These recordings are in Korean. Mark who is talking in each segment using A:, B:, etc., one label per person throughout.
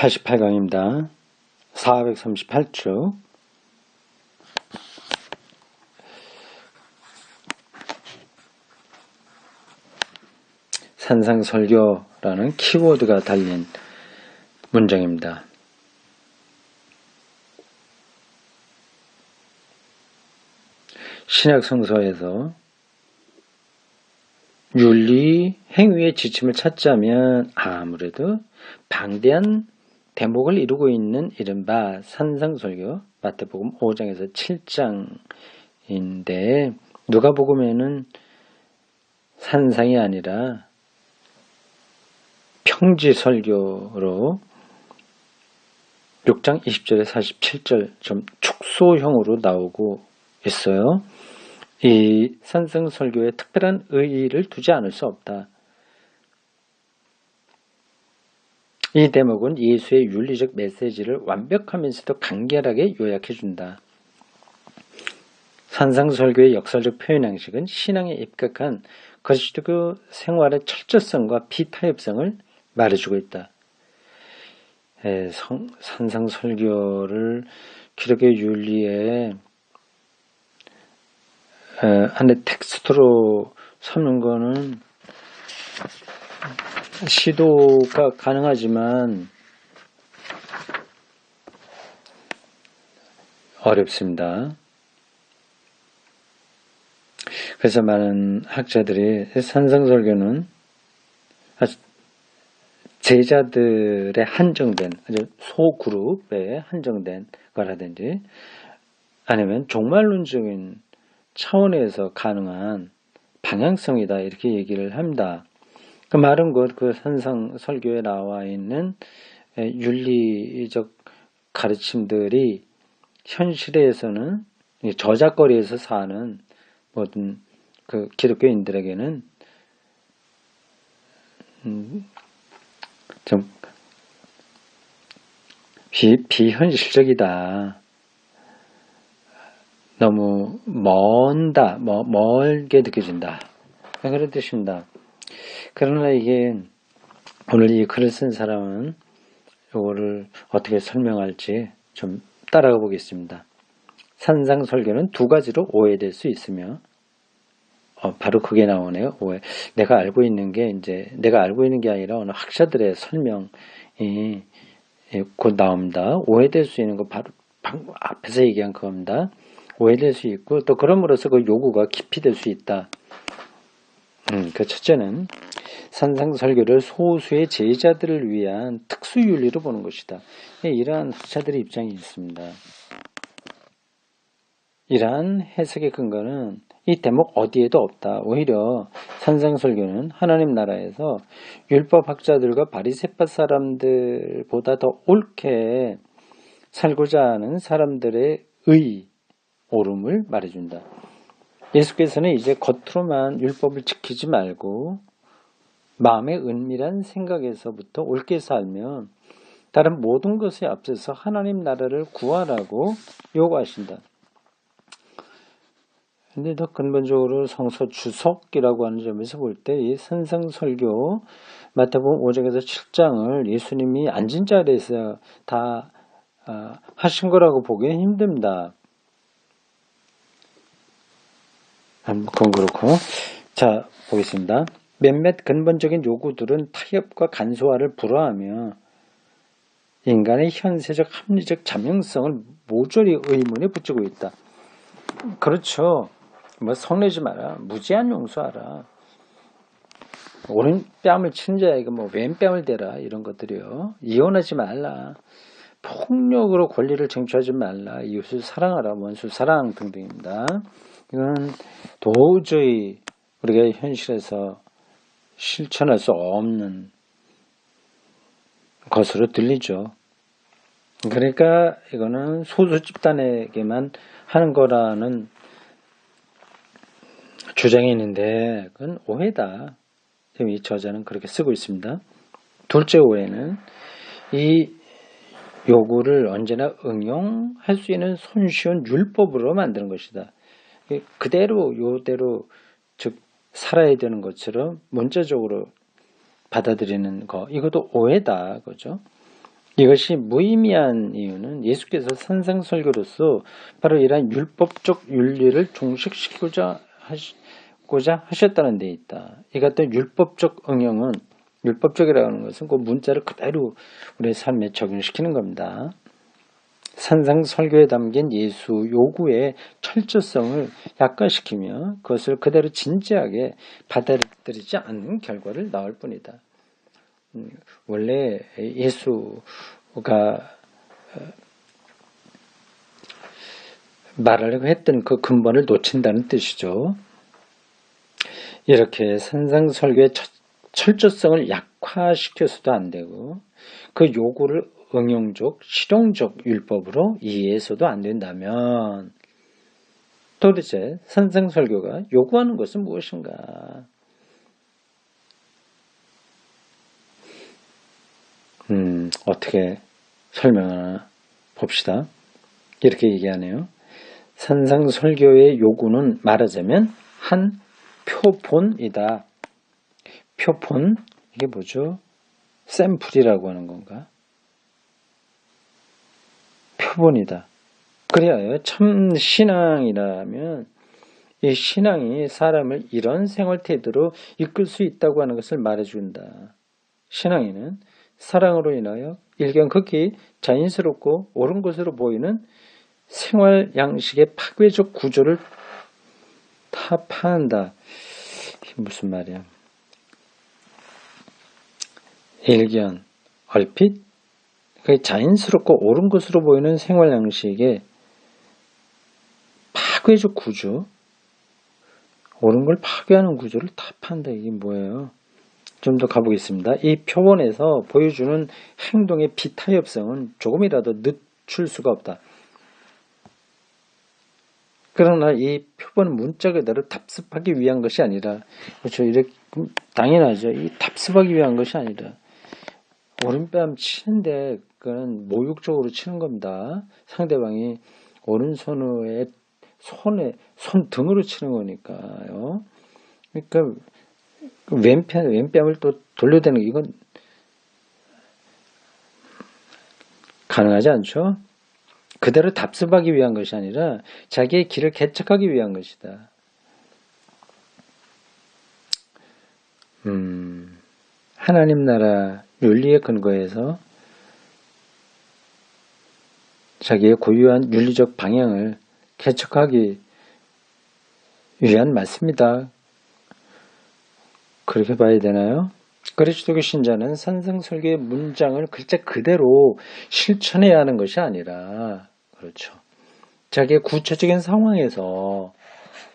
A: 88강입니다. 438쪽. 산상설교라는 키워드가 달린 문장입니다. 신약성서에서 윤리, 행위의 지침을 찾자면 아무래도 방대한 대목을 이루고 있는 이른바 산상설교, 마태복음 5장에서 7장인데 누가복음에는 산상이 아니라 평지설교로 6장 20절에 47절 좀 축소형으로 나오고 있어요. 이 산상설교에 특별한 의의를 두지 않을 수 없다. 이 대목은 예수의 윤리적 메시지를 완벽하면서도 간결하게 요약해준다. 산상설교의 역사적 표현 양식은 신앙에 입각한 그리스도 생활의 철저성과 비타협성을 말해주고 있다. 산상설교를 기독교 윤리에 안에 텍스트로 삼는 거는 시도가 가능하지만 어렵습니다. 그래서 많은 학자들이 산상설교는 제자들의 한정된 소그룹에 한정된 거라든지 아니면 종말론적인 차원에서 가능한 방향성이다 이렇게 얘기를 합니다. 그 말은 그 산상설교에 나와 있는 윤리적 가르침들이 현실에서는 저작거리에서 사는 모든 그 기독교인들에게는 좀 비현실적이다. 너무 멀게 느껴진다. 그런 뜻입니다. 그러나 이게 오늘 이 글을 쓴 사람은 이거를 어떻게 설명할지 좀 따라가 보겠습니다. 산상설교는 두 가지로 오해될 수 있으며 바로 그게 나오네요. 오해. 내가 알고 있는 게 아니라 어느 학자들의 설명이 곧 나옵니다. 오해될 수 있는 거 바로 앞에서 얘기한 겁니다. 오해될 수 있고 또 그럼으로써 그 요구가 깊이 될 수 있다. 그 첫째는 산상설교를 소수의 제자들을 위한 특수윤리로 보는 것이다. 이러한 학자들의 입장이 있습니다. 이러한 해석의 근거는 이 대목 어디에도 없다. 오히려 산상설교는 하나님 나라에서 율법학자들과 바리새파 사람들보다 더 옳게 살고자 하는 사람들의 옳음을 말해준다. 예수께서는 이제 겉으로만 율법을 지키지 말고 마음의 은밀한 생각에서부터 옳게 살면 다른 모든 것에 앞서서 하나님 나라를 구하라고 요구하신다. 근데 더 근본적으로 성서 주석이라고 하는 점에서 볼 때 이 산상설교 마태복음 5장에서 7장을 예수님이 앉은 자리에서 다 하신 거라고 보기는 힘듭니다. 그건 그렇고, 자 보겠습니다. 몇몇 근본적인 요구들은 타협과 간소화를 불허하며 인간의 현세적 합리적 자명성을 모조리 의문에 붙이고 있다. 그렇죠. 성내지 마라. 무제한 용서하라. 오른 뺨을 친 자에게 왼뺨을 대라. 이런 것들이요. 이혼하지 말라. 폭력으로 권리를 쟁취하지 말라. 이웃을 사랑하라. 원수 사랑 등등입니다. 이건 도저히 우리가 현실에서 실천할 수 없는 것으로 들리죠. 그러니까 이거는 소수 집단에게만 하는 거라는 주장이 있는데 그건 오해다. 지금 이 저자는 그렇게 쓰고 있습니다. 둘째 오해는 이 요구를 언제나 응용할 수 있는 손쉬운 율법으로 만드는 것이다. 요대로 즉 살아야 되는 것처럼 문자적으로 받아들이는 거, 이것도 오해다. 그죠? 이것이 무의미한 이유는 예수께서 산상설교로서 바로 이러한 율법적 윤리를 종식시키고자 하셨다는 데 있다. 이 같은 율법적 응용은, 율법적이라는 것은 그 문자를 그대로 우리의 삶에 적용시키는 겁니다. 산상설교에 담긴 예수 요구의 철저성을 약화시키며 그것을 그대로 진지하게 받아들이지 않는 결과를 낳을 뿐이다. 원래 예수가 말하려고 했던 그 근본을 놓친다는 뜻이죠. 이렇게 산상설교의 철저성을 약화시켜서도 안 되고 그 요구를 응용적, 실용적 율법으로 이해해서도 안 된다면 도대체 산상설교가 요구하는 것은 무엇인가? 어떻게 설명하나 봅시다. 이렇게 얘기하네요. 산상설교의 요구는 말하자면 한 표본이다. 표본, 이게 뭐죠? 샘플이라고 하는 건가? 표본이다. 그래야 참 신앙이라면 이 신앙이 사람을 이런 생활 태도로 이끌 수 있다고 하는 것을 말해준다. 신앙에는 사랑으로 인하여 일견 극히 자연스럽고 옳은 것으로 보이는 생활 양식의 파괴적 구조를 타파한다. 이게 무슨 말이야? 일견, 얼핏 자연스럽고 옳은 것으로 보이는 생활 양식의 파괴적 구조, 옳은 걸 파괴하는 구조를 타파한다. 이게 뭐예요? 좀 더 가보겠습니다. 이 표본에서 보여주는 행동의 비타협성은 조금이라도 늦출 수가 없다. 그러나 이 표본은 문자 그대로 답습하기 위한 것이 아니라, 그렇죠. 이렇게, 당연하죠. 이 답습하기 위한 것이 아니라, 오른뺨 치는데, 그건 모욕적으로 치는 겁니다. 상대방이 오른손에, 손등으로 치는 거니까요. 그러니까, 왼뺨을 또 돌려대는 게 이건 가능하지 않죠? 그대로 답습하기 위한 것이 아니라 자기의 길을 개척하기 위한 것이다. 하나님 나라 윤리의 근거에서 자기의 고유한 윤리적 방향을 개척하기 위한 말씀이다. 그렇게 봐야 되나요? 그리스도교 신자는 산상설교의 문장을 글자 그대로 실천해야 하는 것이 아니라, 그렇죠. 자기의 구체적인 상황에서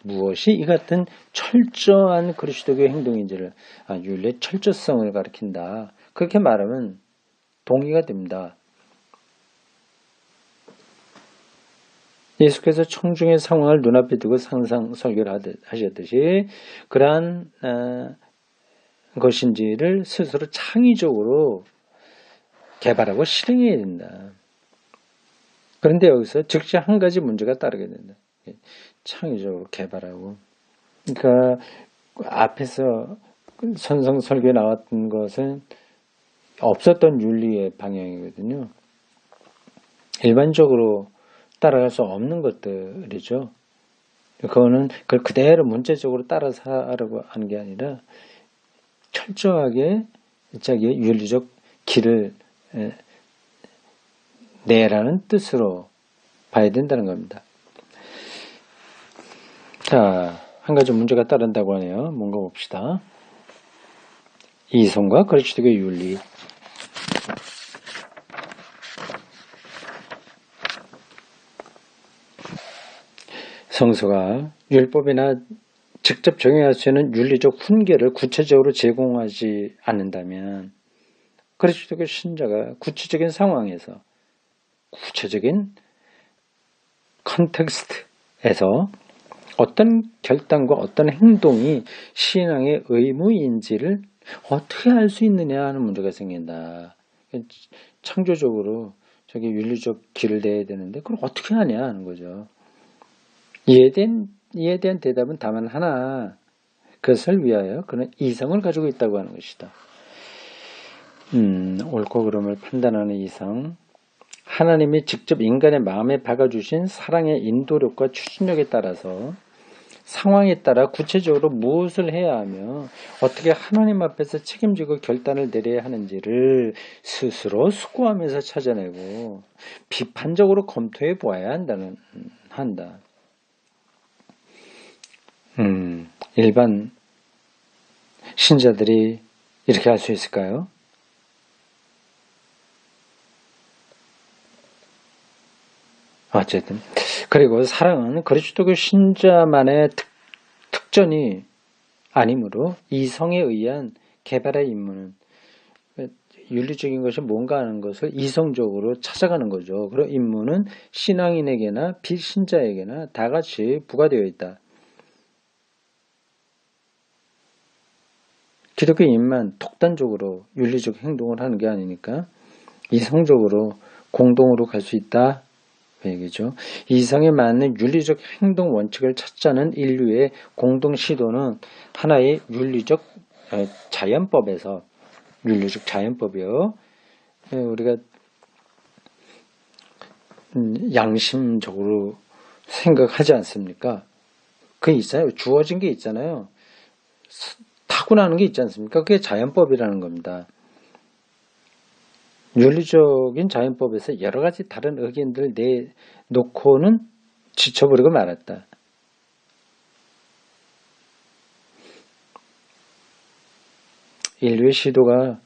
A: 무엇이 이 같은 철저한 그리스도교의 행동인지를, 윤리의 철저성을 가리킨다. 그렇게 말하면 동의가 됩니다. 예수께서 청중의 상황을 눈앞에 두고 상상설교를 하셨듯이 그러한 것인지를 스스로 창의적으로 개발하고 실행해야 된다. 그런데 여기서 즉시 한 가지 문제가 따르게 된다. 창의적으로 개발하고. 그러니까 앞에서 선성설교에 나왔던 것은 없었던 윤리의 방향이거든요. 일반적으로 따라갈 수 없는 것들이죠. 그거는 그걸 그대로 문제적으로 따라서 하려고 하는 게 아니라 철저하게 자기의 윤리적 길을 내라는 뜻으로 봐야 된다는 겁니다. 자, 한 가지 문제가 따른다고 하네요. 뭔가 봅시다. 이성과 그리스도의 윤리. 성서가 율법이나 직접 적용할 수 있는 윤리적 훈계를 구체적으로 제공하지 않는다면 그리스도교 신자가 구체적인 상황에서 구체적인 컨텍스트에서 어떤 결단과 어떤 행동이 신앙의 의무인지를 어떻게 알 수 있느냐 하는 문제가 생긴다. 창조적으로 저기 윤리적 길을 내야 되는데 그걸 어떻게 하냐 하는 거죠. 이에 대한 대답은 다만 하나. 그것을 위하여 그는 이성을 가지고 있다고 하는 것이다. 옳고 그름을 판단하는 이성, 하나님이 직접 인간의 마음에 박아주신 사랑의 인도력과 추진력에 따라서 상황에 따라 구체적으로 무엇을 해야 하며 어떻게 하나님 앞에서 책임지고 결단을 내려야 하는지를 스스로 숙고하면서 찾아내고 비판적으로 검토해 보아야 한다. 일반 신자들이 이렇게 할 수 있을까요? 어쨌든 그리고 사랑은 그리스도교 신자만의 특전이 아니므로 이성에 의한 개발의 임무는 윤리적인 것이 뭔가 하는 것을 이성적으로 찾아가는 거죠. 그런 임무는 신앙인에게나 비신자에게나 다 같이 부과되어 있다. 기독교인만 독단적으로 윤리적 행동을 하는 게 아니니까 이성적으로 공동으로 갈 수 있다. 그 얘기죠. 이성에 맞는 윤리적 행동 원칙을 찾자는 인류의 공동 시도는 하나의 윤리적 자연법에서 윤리적 자연법이요. 우리가 양심적으로 생각하지 않습니까? 그게 있어요. 주어진 게 있잖아요. 타고나는 게 있지 않습니까? 그게 자연법이라는 겁니다. 윤리적인 자연법에서 여러 가지 다른 의견들을 내놓고는 지쳐버리고 말았다. 인류의 시도가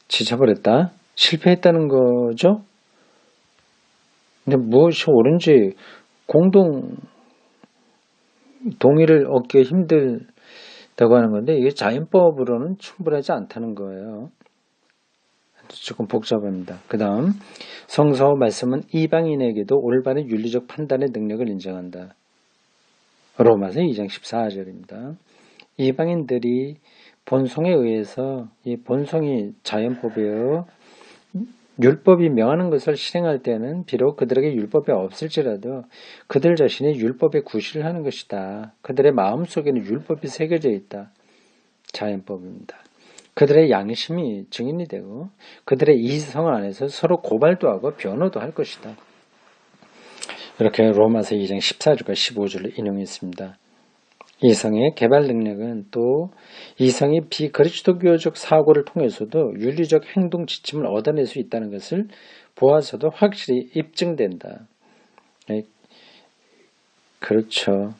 A: 지쳐버렸다? 실패했다는 거죠? 근데 무엇이 옳은지 공동 동의를 얻기 힘들다고 하는 건데 이게 자연법으로는 충분하지 않다는 거예요. 조금 복잡합니다. 그 다음 성서 말씀은 이방인에게도 올바른 윤리적 판단의 능력을 인정한다. 로마서 2장 14절입니다. 이방인들이 본성에 의해서 이 본성이 자연법이에요. 율법이 명하는 것을 실행할 때는 비록 그들에게 율법이 없을지라도 그들 자신이 율법에 구실을 하는 것이다. 그들의 마음속에는 율법이 새겨져 있다. 자연법입니다. 그들의 양심이 증인이 되고 그들의 이성 안에서 서로 고발도 하고 변호도 할 것이다. 이렇게 로마서 2장 14절과 15절을 인용했습니다. 이성의 개발 능력은 또 이성이 비그리스도교적 사고를 통해서도 윤리적 행동 지침을 얻어낼 수 있다는 것을 보아서도 확실히 입증된다. 그렇죠.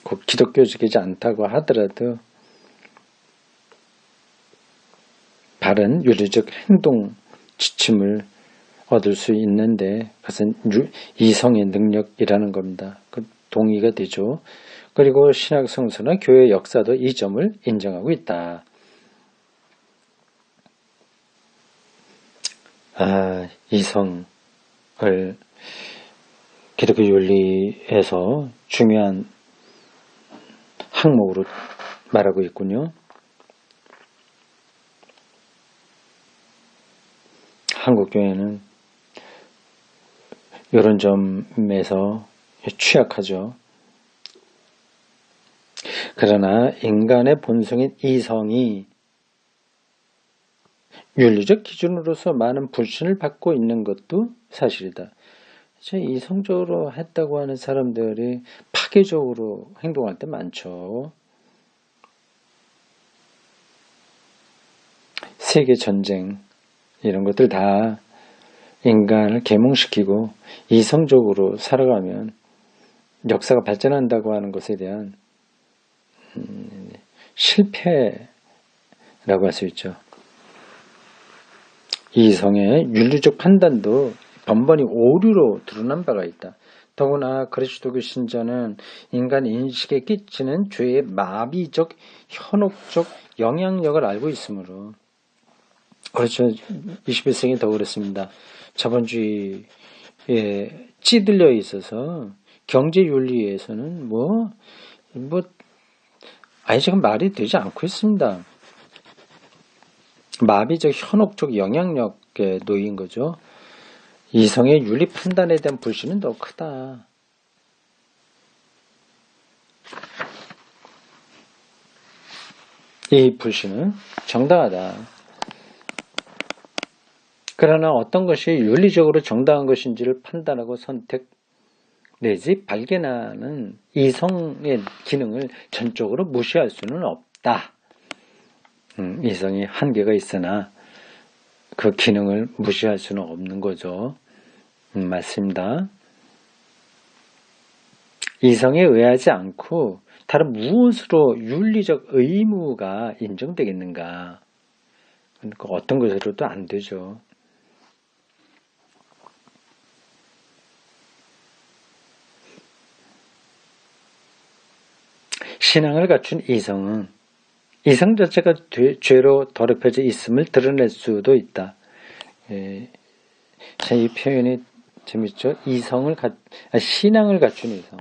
A: 꼭 기독교적이지 않다고 하더라도 바른 윤리적 행동 지침을 얻을 수 있는데 그것은 이성의 능력이라는 겁니다. 그 동의가 되죠. 그리고 신약 성서나 교회 역사도 이 점을 인정하고 있다. 이성을 기독교 윤리에서 중요한 항목으로 말하고 있군요. 한국교회는 이런 점에서 취약하죠. 그러나 인간의 본성인 이성이 윤리적 기준으로서 많은 불신을 받고 있는 것도 사실이다. 이성적으로 했다고 하는 사람들이 파괴적으로 행동할 때 많죠. 세계전쟁 이런 것들 다 인간을 계몽시키고 이성적으로 살아가면 역사가 발전한다고 하는 것에 대한 실패라고 할 수 있죠. 이성의 윤리적 판단도 번번이 오류로 드러난 바가 있다. 더구나 그리스도교 신자는 인간 인식에 끼치는 죄의 마비적, 현혹적 영향력을 알고 있으므로 그렇죠. 21세기 더 그렇습니다. 자본주의에 찌들려 있어서 경제윤리에서는 지금 말이 되지 않고 있습니다. 마비적 현혹적 영향력에 놓인 거죠. 이성의 윤리 판단에 대한 불신은 더 크다. 이 불신은 정당하다. 그러나 어떤 것이 윤리적으로 정당한 것인지를 판단하고 선택 내지 발견하는 이성의 기능을 전적으로 무시할 수는 없다. 이성이 한계가 있으나 그 기능을 무시할 수는 없는 거죠. 맞습니다. 이성에 의하지 않고 다른 무엇으로 윤리적 의무가 인정되겠는가? 그러니까 어떤 것으로도 안 되죠. 신앙을 갖춘 이성 자체가 죄로 더럽혀져 있음을 드러낼 수도 있다. 이 표현이 재밌죠? 신앙을 갖춘 이성.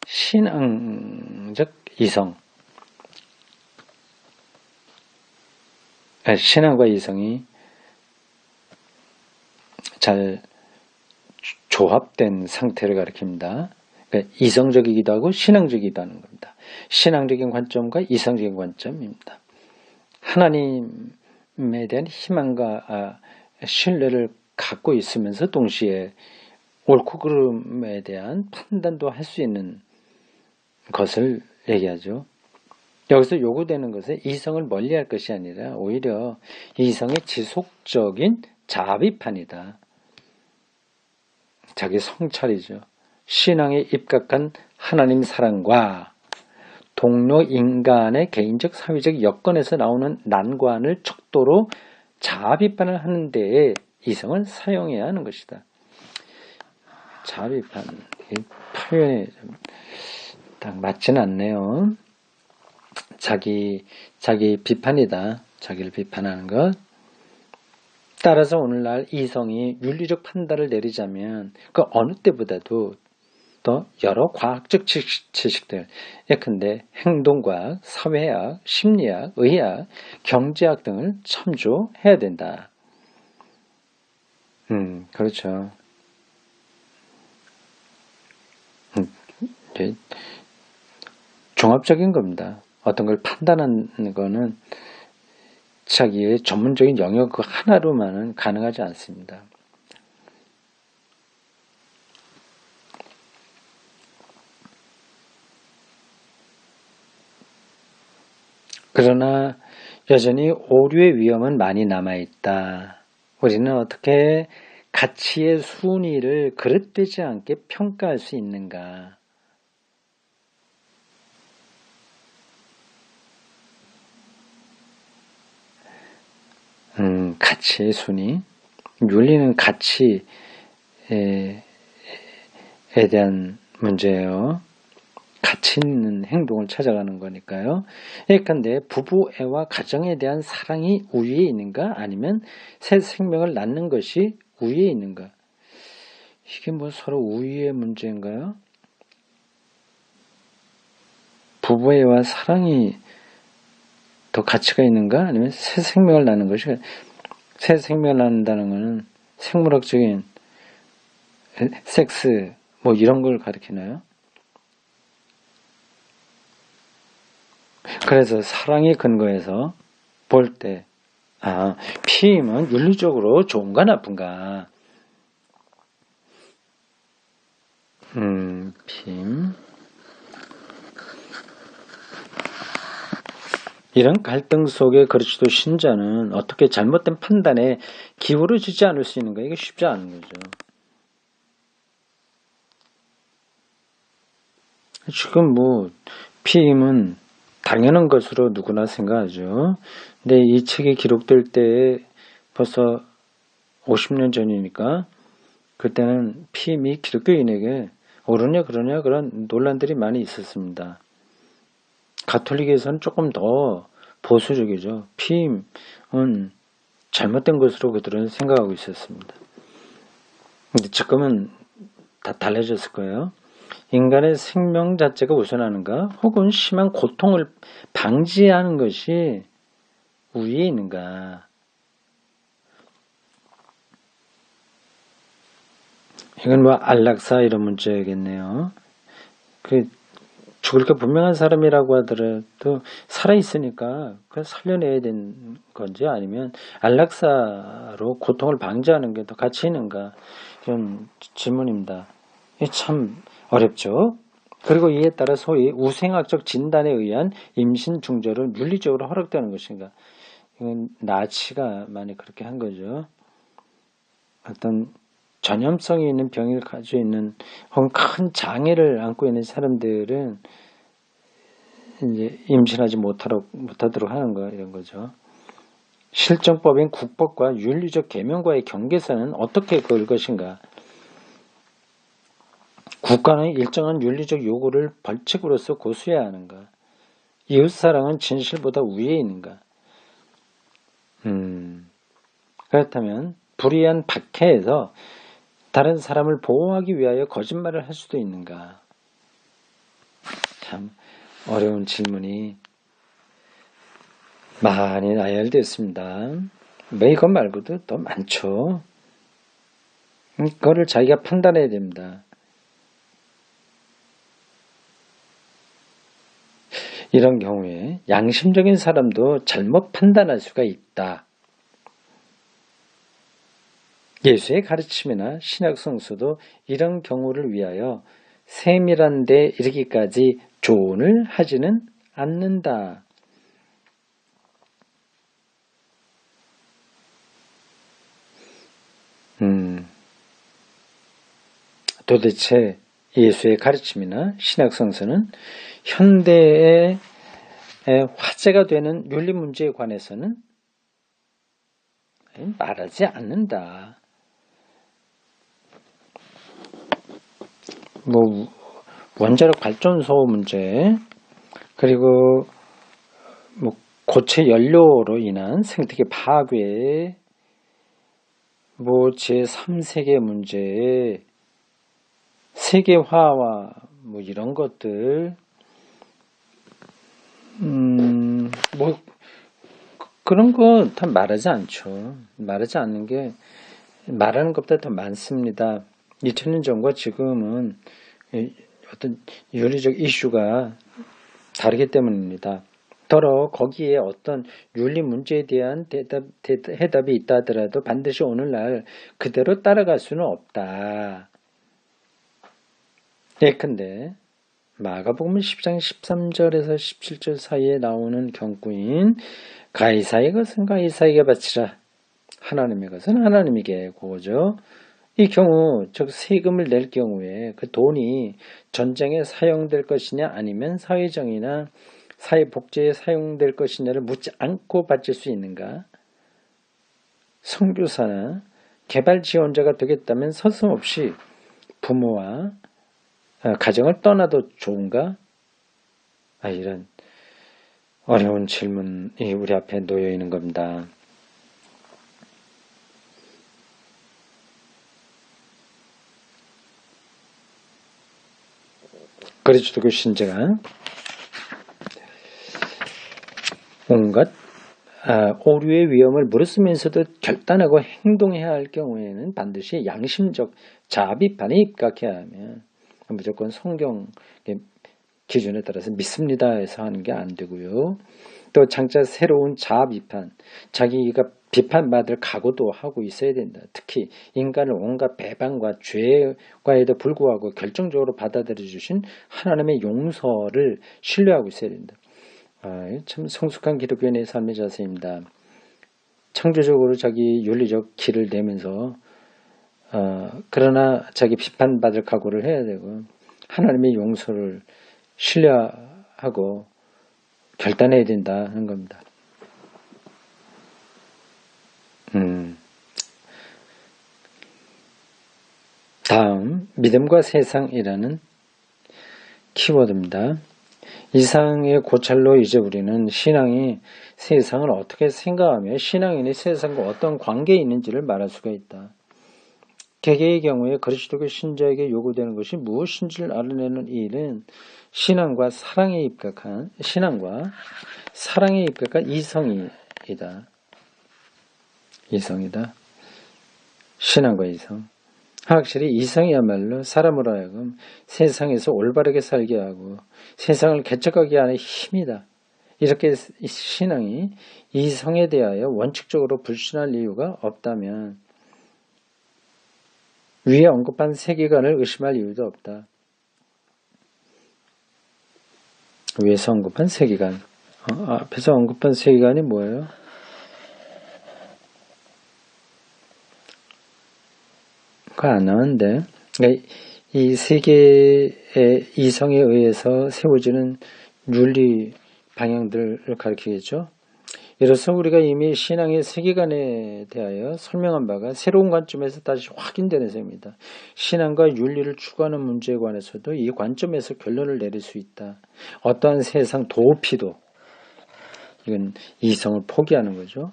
A: 신앙적 이성. 신앙과 이성이 잘 조합된 상태를 가리킵니다. 그러니까 이성적이기도 하고 신앙적이기도 하는 겁니다. 신앙적인 관점과 이성적인 관점입니다. 하나님에 대한 희망과 신뢰를 갖고 있으면서 동시에 옳고 그름에 대한 판단도 할 수 있는 것을 얘기하죠. 여기서 요구되는 것은 이성을 멀리할 것이 아니라 오히려 이성의 지속적인 자아 비판이다. 자기 성찰이죠. 신앙에 입각한 하나님 사랑과 동료 인간의 개인적 사회적 여건에서 나오는 난관을 척도로 자아 비판을 하는 데에 이성을 사용해야 하는 것이다. 자아 비판, 이 표현이 딱 맞지는 않네요. 자기 비판이다. 자기를 비판하는 것. 따라서 오늘날 이성이 윤리적 판단을 내리자면 그 어느 때보다도 더 여러 과학적 지식들, 예컨대 행동과학, 사회학, 심리학, 의학, 경제학 등을 참조해야 된다. 그렇죠. 종합적인 겁니다. 어떤 걸 판단하는 거는 자기의 전문적인 영역 그 하나로만은 가능하지 않습니다. 그러나 여전히 오류의 위험은 많이 남아있다. 우리는 어떻게 가치의 순위를 그릇되지 않게 평가할 수 있는가? 가치의 순위. 윤리는 가치에 대한 문제예요. 가치 있는 행동을 찾아가는 거니까요. 예컨대 부부애와 가정에 대한 사랑이 우위에 있는가? 아니면 새 생명을 낳는 것이 우위에 있는가? 이게 뭐 서로 우위의 문제인가요? 부부애와 사랑이 더 가치가 있는가? 아니면 새 생명을 낳는 것이, 새 생명을 낳는다는 것은 생물학적인 섹스 뭐 이런 걸 가리키나요? 그래서 사랑의 근거에서 볼 때, 피임은 윤리적으로 좋은가 나쁜가? 피임. 이런 갈등 속에 그리스도 신자는 어떻게 잘못된 판단에 기울어지지 않을 수 있는가? 이게 쉽지 않은 거죠. 지금 뭐 피임은 당연한 것으로 누구나 생각하죠. 근데 이 책이 기록될 때 벌써 50년 전이니까 그때는 피임이 기독교인에게 옳으냐 그러냐 그런 논란들이 많이 있었습니다. 가톨릭에서는 조금 더 보수적이죠. 피임은 잘못된 것으로 그들은 생각하고 있었습니다. 근데 지금은 다 달라졌을 거예요. 인간의 생명 자체가 우선하는가? 혹은 심한 고통을 방지하는 것이 우위에 있는가? 이건 뭐 안락사 이런 문제겠네요. 죽을 게 분명한 사람이라고 하더라도 살아있으니까 그걸 살려내야 되는 건지 아니면 안락사로 고통을 방지하는 게 더 가치 있는가 이런 질문입니다. 이게 참 어렵죠. 그리고 이에 따라 소위 우생학적 진단에 의한 임신 중절은 윤리적으로 허락되는 것인가. 이건 나치가 많이 그렇게 한 거죠. 어떤 전염성이 있는 병을 가지고 있는 혹은 큰 장애를 안고 있는 사람들은 이제 임신하지 못하도록 하는 거 이런 거죠. 실정법인 국법과 윤리적 계명과의 경계선은 어떻게 그을 것인가? 국가는 일정한 윤리적 요구를 벌칙으로서 고수해야 하는가? 이웃사랑은 진실보다 위에 있는가? 그렇다면 불의한 박해에서 다른 사람을 보호하기 위하여 거짓말을 할 수도 있는가? 참 어려운 질문이 많이 나열되었습니다. 뭐 이것 말고도 더 많죠. 그거를 자기가 판단해야 됩니다. 이런 경우에 양심적인 사람도 잘못 판단할 수가 있다. 예수의 가르침이나 신약 성수도 이런 경우를 위하여 세밀한 데 이르기까지 조언을 하지는 않는다. 도대체 예수의 가르침이나 신약 성서는 현대의 화제가 되는 윤리 문제에 관해서는 말하지 않는다. 뭐 원자력 발전소 문제 그리고 뭐 고체 연료로 인한 생태계 파괴 뭐 제3세계 문제 세계화와 뭐 이런 것들 뭐 그런 거 다 말하지 않죠. 말하지 않는 게 말하는 것보다 더 많습니다. 2000년 전과 지금은 어떤 윤리적 이슈가 다르기 때문입니다. 더러 거기에 어떤 윤리 문제에 대한 해답이 있다 하더라도 반드시 오늘날 그대로 따라갈 수는 없다. 예컨대 마가복음 10장 13절에서 17절 사이에 나오는 경구인 가이사의 것은 가이사에게 바치라 하나님의 것은 하나님에게 구하죠. 이 경우 즉 세금을 낼 경우에 그 돈이 전쟁에 사용될 것이냐 아니면 사회정의나 사회복지에 사용될 것이냐를 묻지 않고 바칠 수 있는가? 선교사나 개발 지원자가 되겠다면 서슴없이 부모와 가정을 떠나도 좋은가? 이런 어려운 질문이 우리 앞에 놓여 있는 겁니다. 그리스도교 신자가 온갖 오류의 위험을 무릅쓰면서도 결단하고 행동해야 할 경우에는 반드시 양심적 자아 비판에 입각해야 하면 무조건 성경 기준에 따라서 믿습니다 해서 하는 게 안 되고요. 또 장차 새로운 자아 비판, 자기가 비판받을 각오도 하고 있어야 된다. 특히 인간을 온갖 배반과 죄과에도 불구하고 결정적으로 받아들여 주신 하나님의 용서를 신뢰하고 있어야 된다. 참 성숙한 기독교인의 삶의 자세입니다. 창조적으로 자기 윤리적 길을 내면서 그러나 자기 비판받을 각오를 해야 되고 하나님의 용서를 신뢰하고 결단해야 된다는 겁니다. 다음 믿음과 세상이라는 키워드입니다. 이상의 고찰로 이제 우리는 신앙이 세상을 어떻게 생각하며 신앙인이 세상과 어떤 관계에 있는지를 말할 수가 있다. 개개의 경우에 그리스도교 신자에게 요구되는 것이 무엇인지를 알아내는 이 일은 신앙과 사랑에 입각한 이성이다. 이성이다. 신앙과 이성. 확실히 이성이야말로 사람으로 하여금 세상에서 올바르게 살게 하고 세상을 개척하게 하는 힘이다. 이렇게 신앙이 이성에 대하여 원칙적으로 불신할 이유가 없다면 위에 언급한 세계관을 의심할 이유도 없다. 위에서 언급한 세계관. 앞에서 언급한 세계관이 뭐예요? 그거 안 나왔는데. 그러니까 이 세계의 이성에 의해서 세워지는 윤리 방향들을 가리키겠죠. 이로써 우리가 이미 신앙의 세계관에 대하여 설명한 바가 새로운 관점에서 다시 확인되는 셈입니다. 신앙과 윤리를 추구하는 문제에 관해서도 이 관점에서 결론을 내릴 수 있다. 어떠한 세상 도피도 이건 이성을 포기하는 거죠.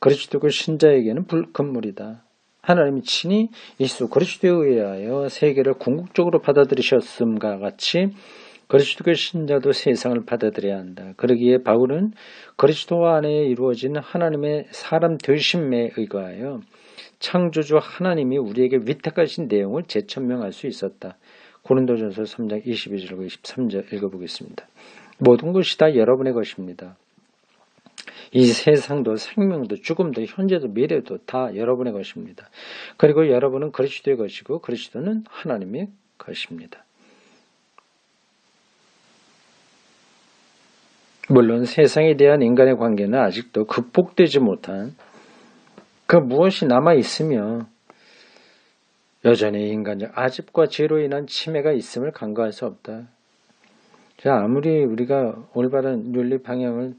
A: 그리스도교 신자에게는 불건물이다. 하나님이 친히 예수 그리스도에 의하여 세계를 궁극적으로 받아들이셨음과 같이 그리스도교 신자도 세상을 받아들여야 한다. 그러기에 바울은 그리스도 안에 이루어진 하나님의 사람 되심에 의거하여 창조주 하나님이 우리에게 위탁하신 내용을 재천명할 수 있었다. 고린도전서 3장 22절과 23절 읽어보겠습니다. 모든 것이 다 여러분의 것입니다. 이 세상도 생명도 죽음도 현재도 미래도 다 여러분의 것입니다. 그리고 여러분은 그리스도의 것이고 그리스도는 하나님의 것입니다. 물론 세상에 대한 인간의 관계는 아직도 극복되지 못한 그 무엇이 남아있으며 여전히 인간적 아집과 죄로 인한 침해가 있음을 간과할 수 없다. 아무리 우리가 올바른 윤리 방향을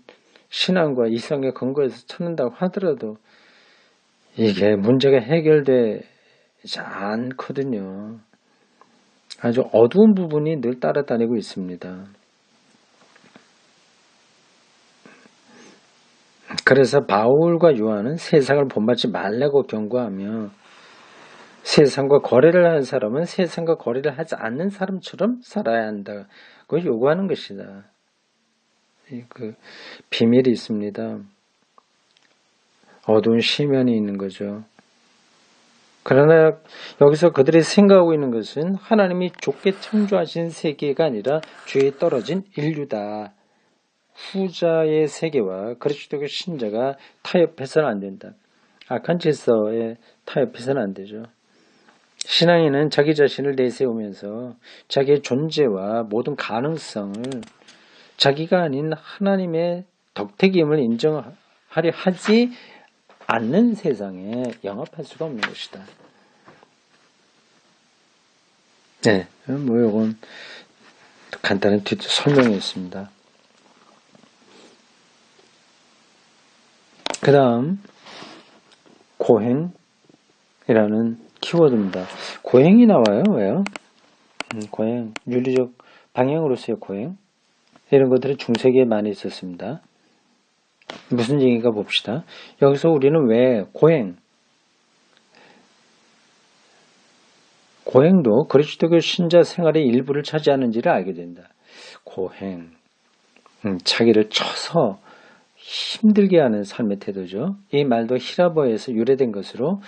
A: 신앙과 이성의 근거에서 찾는다고 하더라도 이게 문제가 해결되지 않거든요. 아주 어두운 부분이 늘 따라다니고 있습니다. 그래서 바울과 요한은 세상을 본받지 말라고 경고하며 세상과 거래를 하는 사람은 세상과 거래를 하지 않는 사람처럼 살아야 한다고 요구하는 것이다. 그 비밀이 있습니다. 어두운 시면이 있는 거죠. 그러나 여기서 그들이 생각하고 있는 것은 하나님이 좋게 창조하신 세계가 아니라 죄에 떨어진 인류다. 후자의 세계와 그리스도교 신자가 타협해서는 안 된다. 악한 질서에 타협해서는 안 되죠. 신앙인은 자기 자신을 내세우면서 자기의 존재와 모든 가능성을 자기가 아닌 하나님의 덕택임을 인정하려 하지 않는 세상에 영합할 수가 없는 것이다. 네, 이건 간단한 설명이었습니다. 그 다음 고행이라는 키워드입니다. 고행이 나와요. 왜요? 고행, 윤리적 방향으로서의 고행 이런 것들이 중세기에 많이 있었습니다. 무슨 얘기인가 봅시다. 여기서 우리는 왜 고행도 그리스도교 신자 생활의 일부를 차지하는지를 알게 된다. 고행, 자기를 쳐서 힘들게 하는 삶의 태도죠. 이 말도 히라보에서 유래된 것으로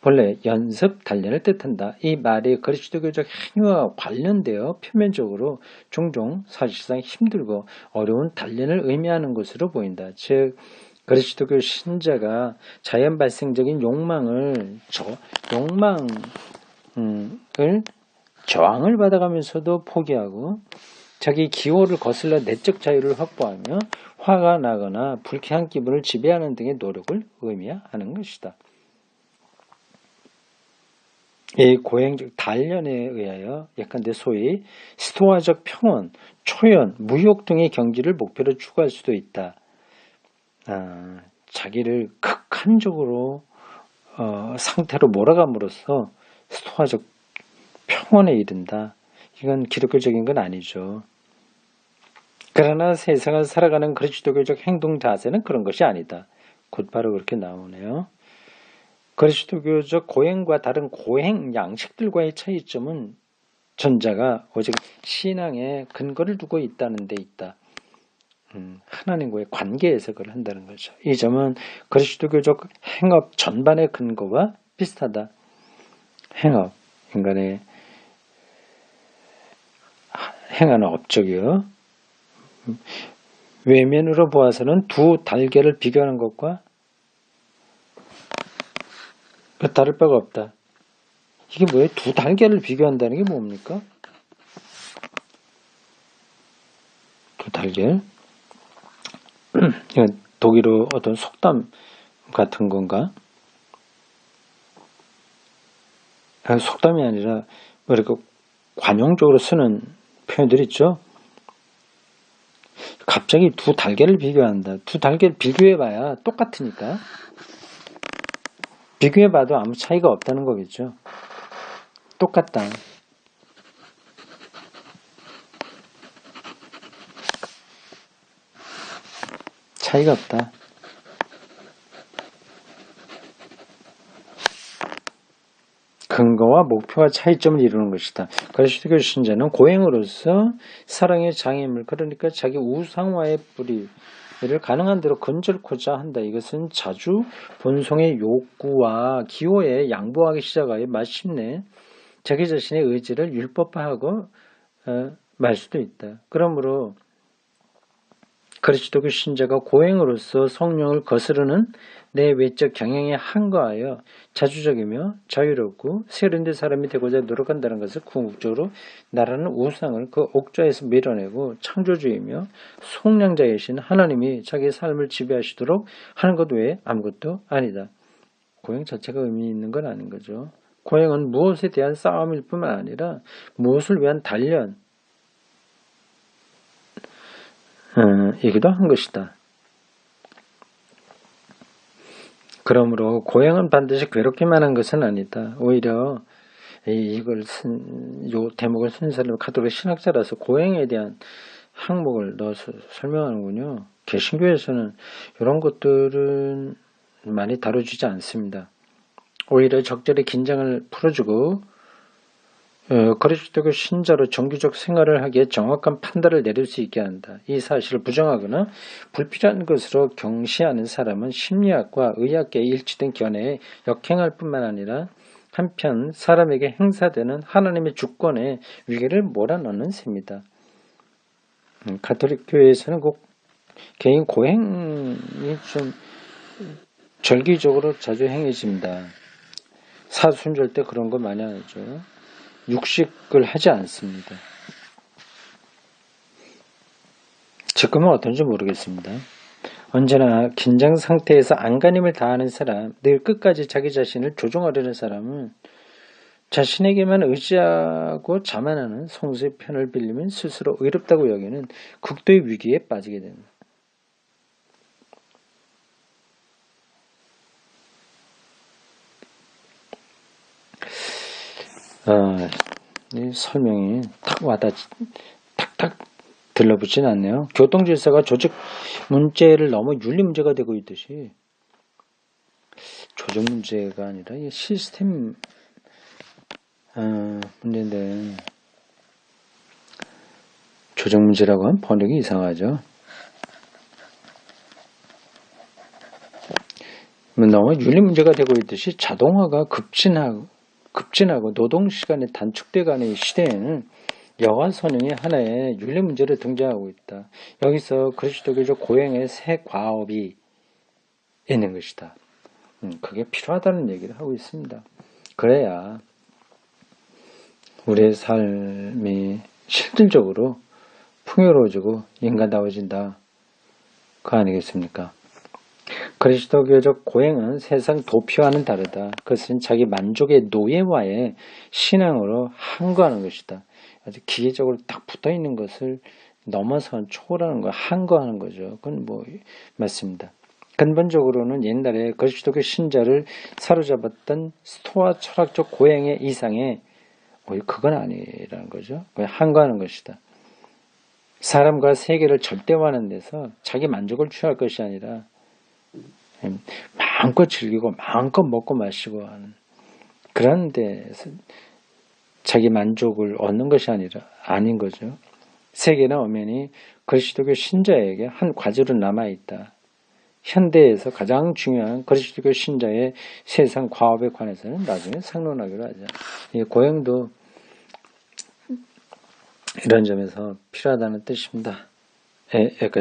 A: 본래 연습, 단련을 뜻한다. 이 말이 그리스도교적 행위와 관련되어 표면적으로 종종 사실상 힘들고 어려운 단련을 의미하는 것으로 보인다. 즉 그리스도교 신자가 자연 발생적인 저항을 받아가면서도 포기하고 자기 기호를 거슬러 내적 자유를 확보하며 화가 나거나 불쾌한 기분을 지배하는 등의 노력을 의미하는 것이다. 이 고행적 단련에 의하여 예컨대 소위 스토아적 평온, 초연, 무욕 등의 경지를 목표로 추구할 수도 있다. 자기를 극한적으로 상태로 몰아감으로써 스토아적 평온에 이른다. 이건 기독교적인 건 아니죠. 그러나 세상을 살아가는 그리스도교적 행동 자세는 그런 것이 아니다. 곧바로 그렇게 나오네요. 그리스도교적 고행과 다른 고행 양식들과의 차이점은 전자가 오직 신앙의 근거를 두고 있다는 데 있다. 하나님과의 관계에서 그걸 한다는 거죠. 이 점은 그리스도교적 행업 전반의 근거와 비슷하다. 행업, 인간의 행하는 업적이요. 외면으로 보아서는 두 달걀을 비교하는 것과 다를 바가 없다. 이게 뭐예요? 두 달걀을 비교한다는 게 뭡니까? 두 달걀? 이건 독일어 어떤 속담 같은 건가? 속담이 아니라 뭐랄까 관용적으로 쓰는 표현들 있죠? 갑자기 두 달걀을 비교한다. 두 달걀 비교해봐야 똑같으니까. 비교해봐도 아무 차이가 없다는 거겠죠. 똑같다. 차이가 없다. 근거와 목표와 차이점을 이루는 것이다. 그리스도 신자는 고행으로서 사랑의 장애물, 그러니까 자기 우상화의 뿌리를 가능한 대로 건절코자 한다. 이것은 자주 본성의 욕구와 기호에 양보하기 시작하여 마침내 자기 자신의 의지를 율법화하고 말 수도 있다. 그러므로 그리스도교 신자가 고행으로서 성령을 거스르는 내 외적 경향에 항거하여 자주적이며 자유롭고 세련된 사람이 되고자 노력한다는 것을 궁극적으로 나라는 우상을 그 옥좌에서 밀어내고 창조주이며 속량자이신 하나님이 자기의 삶을 지배하시도록 하는 것 외에 아무것도 아니다. 고행 자체가 의미 있는 건 아닌 거죠. 고행은 무엇에 대한 싸움일 뿐만 아니라 무엇을 위한 단련, 이기도 한 것이다. 그러므로 고행은 반드시 괴롭기만 한 것은 아니다. 오히려 요 대목을 쓴 사람은 가톨릭 신학자라서 고행에 대한 항목을 넣어서 설명하는군요. 개신교에서는 이런 것들은 많이 다뤄지지 않습니다. 오히려 적절히 긴장을 풀어주고 그리스도교 신자로 정규적 생활을 하기에 정확한 판단을 내릴 수 있게 한다. 이 사실을 부정하거나 불필요한 것으로 경시하는 사람은 심리학과 의학계에 일치된 견해에 역행할 뿐만 아니라 한편 사람에게 행사되는 하나님의 주권의 위계를 몰아넣는 셈이다. 가톨릭 교회에서는 꼭 개인 고행이 좀 절기적으로 자주 행해집니다. 사순절 때 그런 거 많이 하죠. 육식을 하지 않습니다. 지금은 어떤지 모르겠습니다. 언제나 긴장 상태에서 안간힘을 다하는 사람, 늘 끝까지 자기 자신을 조종하려는 사람은 자신에게만 의지하고 자만하는 성수의 편을 빌리면 스스로 의롭다고 여기는 극도의 위기에 빠지게 됩니다. 이 설명이 탁탁 들러붙진 않네요. 교통질서가 조직 문제를 넘어 윤리 문제가 되고 있듯이 조직 문제가 아니라 이 시스템 문제인데 조직 문제라고 하면 번역이 이상하죠. 너무 윤리 문제가 되고 있듯이 자동화가 급진하고 노동시간이 단축돼가는 이 시대에는 여가 선행이 하나의 윤리 문제를 등장하고 있다. 여기서 그리스도교적 고행의 새 과업이 있는 것이다. 그게 필요하다는 얘기를 하고 있습니다. 그래야 우리의 삶이 실질적으로 풍요로워지고 인간다워진다. 그거 아니겠습니까? 그리스도교적 고행은 세상 도피와는 다르다. 그것은 자기 만족의 노예와의 신앙으로 항거하는 것이다. 아주 기계적으로 딱 붙어있는 것을 넘어선 초월하는 거, 항거하는 거죠. 그건 맞습니다. 근본적으로는 옛날에 그리스도교 신자를 사로잡았던 스토아 철학적 고행의 이상에 그건 아니라는 거죠. 그냥 항거하는 것이다. 사람과 세계를 절대화하는 데서 자기 만족을 취할 것이 아니라 마음껏 즐기고 마음껏 먹고 마시고 하는 그런 데서 자기 만족을 얻는 것이 아닌 거죠. 세계는 엄연히 그리스도교 신자에게 한 과제로 남아있다. 현대에서 가장 중요한 그리스도교 신자의 세상 과업에 관해서는 나중에 상론하기로 하죠. 이 고행도 이런 점에서 필요하다는 뜻입니다. 여기까지입니다.